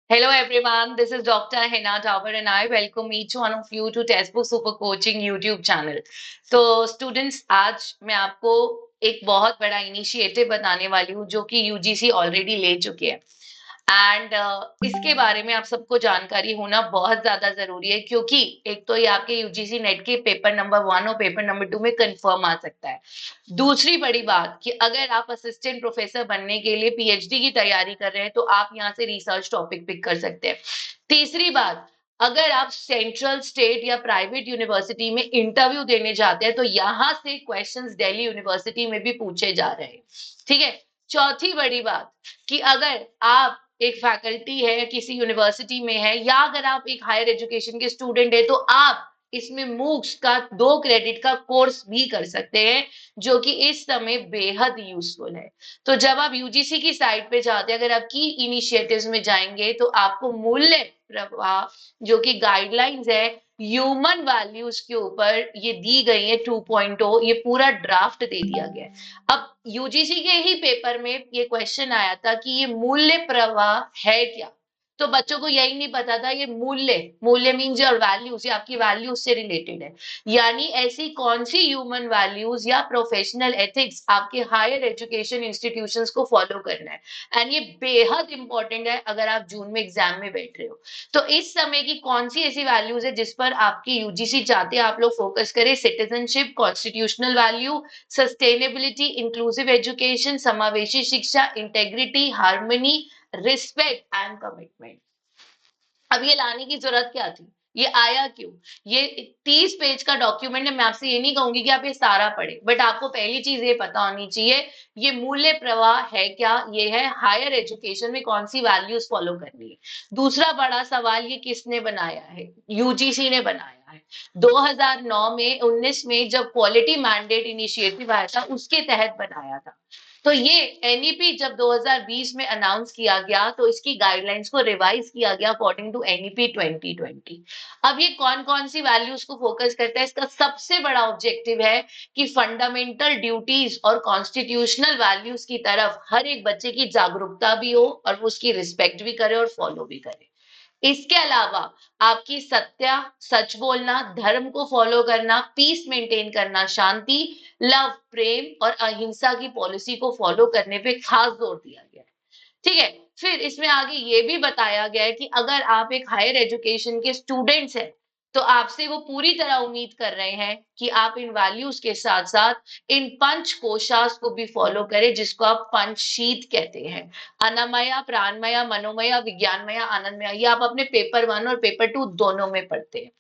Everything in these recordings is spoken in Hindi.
Hello everyone, this is Dr. Hina Tower and I welcome each one of you to Textbook Super Coaching YouTube channel. तो students आज मैं आपको एक बहुत बड़ा इनिशिएटिव बताने वाली हूँ जो कि यूजीसी ऑलरेडी ले चुके हैं एंड इसके बारे में आप सबको जानकारी होना बहुत ज्यादा जरूरी है क्योंकि एक तो ये आपके यूजीसी नेट के पेपर नंबर 1 और पेपर नंबर 2 में कंफर्म आ सकता है। दूसरी बड़ी बात कि अगर आप असिस्टेंट प्रोफेसर बनने के लिए पीएचडी की तैयारी कर रहे हैं तो आप यहाँ से रिसर्च टॉपिक पिक कर सकते हैं। तीसरी बात, अगर आप सेंट्रल स्टेट या प्राइवेट यूनिवर्सिटी में इंटरव्यू देने जाते हैं तो यहाँ से क्वेश्चंस दिल्ली यूनिवर्सिटी में भी पूछे जा रहे हैं। ठीक है। चौथी बड़ी बात कि अगर आप एक फैकल्टी है किसी यूनिवर्सिटी में है या अगर आप एक हायर एजुकेशन के स्टूडेंट है तो आप इसमें मूक्स का 2 क्रेडिट का कोर्स भी कर सकते हैं जो कि इस समय बेहद यूजफुल है। तो जब आप यूजीसी की साइट पे जाते हैं, अगर आप की इनिशिएटिव्स में जाएंगे तो आपको मूल्य प्रवाह जो कि गाइडलाइंस है ह्यूमन वैल्यूज के ऊपर ये दी गई है 2.0, ये पूरा ड्राफ्ट दे दिया गया है। अब यूजीसी के ही पेपर में ये क्वेश्चन आया था कि ये मूल्य प्रवाह है क्या, तो बच्चों को यही नहीं पता था ये मूल्य मूल्य मीन्स योर वैल्यूज, ये आपकी वैल्यूज से रिलेटेड है। यानी ऐसी कौन सी ह्यूमन वैल्यूज या प्रोफेशनल एथिक्स आपके हायर एजुकेशन इंस्टीट्यूशंस को फॉलो करना है। एंड ये बेहद इंपॉर्टेंट है अगर आप जून में एग्जाम में बैठ रहे हो। तो इस समय की कौन सी ऐसी वैल्यूज है जिस पर आपकी यूजीसी चाहते हैं आप लोग फोकस करें? Citizenship, constitutional value, sustainability, inclusive education, समावेशी शिक्षा, integrity, harmony, respect and commitment. अब ये लाने की जरूरत क्या थी? ये आया क्यों? ये 30 पेज का डॉक्यूमेंट है। मैं आपसे ये नहीं कहूंगी कि आप ये सारा पढ़े, बट आपको पहली चीज ये पता होनी चाहिए ये मूल्य प्रवाह है क्या, ये है हायर एजुकेशन में कौन सी वैल्यूज फॉलो करनी है। दूसरा बड़ा सवाल, ये किसने बनाया है? यूजीसी ने बनाया है। 2009 में 19 में जब क्वालिटी मैंडेट इनिशिएटिव आया था उसके तहत बनाया था। तो ये एनईपी जब 2020 में अनाउंस किया गया तो इसकी गाइडलाइंस को रिवाइज किया गया अकॉर्डिंग टू एनईपी 2020। अब ये कौन कौन सी वैल्यूज को फोकस करता है? इसका सबसे बड़ा ऑब्जेक्टिव है कि फंडामेंटल ड्यूटीज और कॉन्स्टिट्यूशनल वैल्यूज की तरफ हर एक बच्चे की जागरूकता भी हो और वो उसकी रिस्पेक्ट भी करे और फॉलो भी करे। इसके अलावा आपकी सत्य, सच बोलना, धर्म को फॉलो करना, पीस मेंटेन करना, शांति, लव, प्रेम और अहिंसा की पॉलिसी को फॉलो करने पे खास जोर दिया गया है। ठीक है। फिर इसमें आगे ये भी बताया गया है कि अगर आप एक हायर एजुकेशन के स्टूडेंट्स हैं तो आपसे वो पूरी तरह उम्मीद कर रहे हैं कि आप इन वैल्यूज के साथ साथ इन पंच कोशास को भी फॉलो करें जिसको आप पंचशीत कहते हैं। अनामया, प्राणमया, मनोमया, विज्ञानमया, आनंदमया, ये आप अपने पेपर 1 और पेपर 2 दोनों में पढ़ते हैं।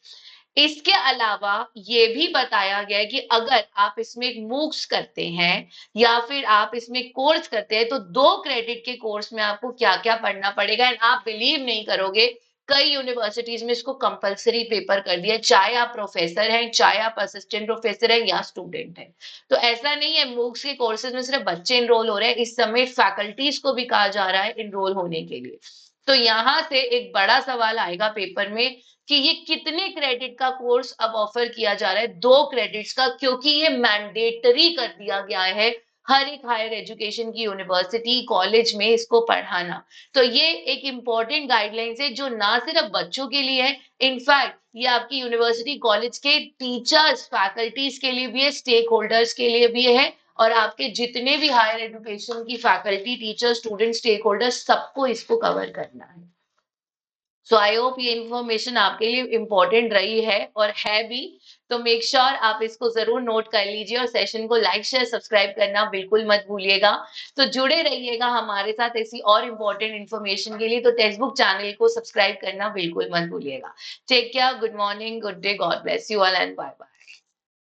इसके अलावा ये भी बताया गया है कि अगर आप इसमें एक मूक्स करते हैं या फिर आप इसमें कोर्स करते हैं तो 2 क्रेडिट के कोर्स में आपको क्या क्या पढ़ना पड़ेगा। एंड आप बिलीव नहीं करोगे, कई यूनिवर्सिटीज में इसको कंपलसरी पेपर कर दिया, चाहे आप प्रोफेसर हैं, चाहे आप असिस्टेंट प्रोफेसर हैं या स्टूडेंट हैं। तो ऐसा नहीं है मूक्स के कोर्सेज में सिर्फ बच्चे इनरोल हो रहे हैं, इस समय फैकल्टीज को भी कहा जा रहा है इनरोल होने के लिए। तो यहाँ से एक बड़ा सवाल आएगा पेपर में कि ये कितने क्रेडिट का कोर्स अब ऑफर किया जा रहा है? 2 क्रेडिट्स का, क्योंकि ये मैंडेटरी कर दिया गया है हर एक हायर एजुकेशन की यूनिवर्सिटी कॉलेज में इसको पढ़ाना। तो ये एक इंपॉर्टेंट गाइडलाइंस है जो ना सिर्फ बच्चों के लिए है, इनफैक्ट ये आपकी यूनिवर्सिटी कॉलेज के टीचर्स फैकल्टीज के लिए भी है, स्टेक होल्डर्स के लिए भी है और आपके जितने भी हायर एजुकेशन की faculty, teacher, student, stake holders सबको इसको कवर करना है। सो आई होप ये इंफॉर्मेशन आपके लिए इंपॉर्टेंट रही है और है भी। तो मेक श्योर आप इसको जरूर नोट कर लीजिए और सेशन को लाइक शेयर सब्सक्राइब करना बिल्कुल मत भूलिएगा। तो जुड़े रहिएगा हमारे साथ ऐसी और इंपॉर्टेंट इंफॉर्मेशन के लिए, तो टेक्स्ट बुक चैनल को सब्सक्राइब करना बिल्कुल मत भूलिएगा। Take care, good morning, good day, God bless you all and bye bye.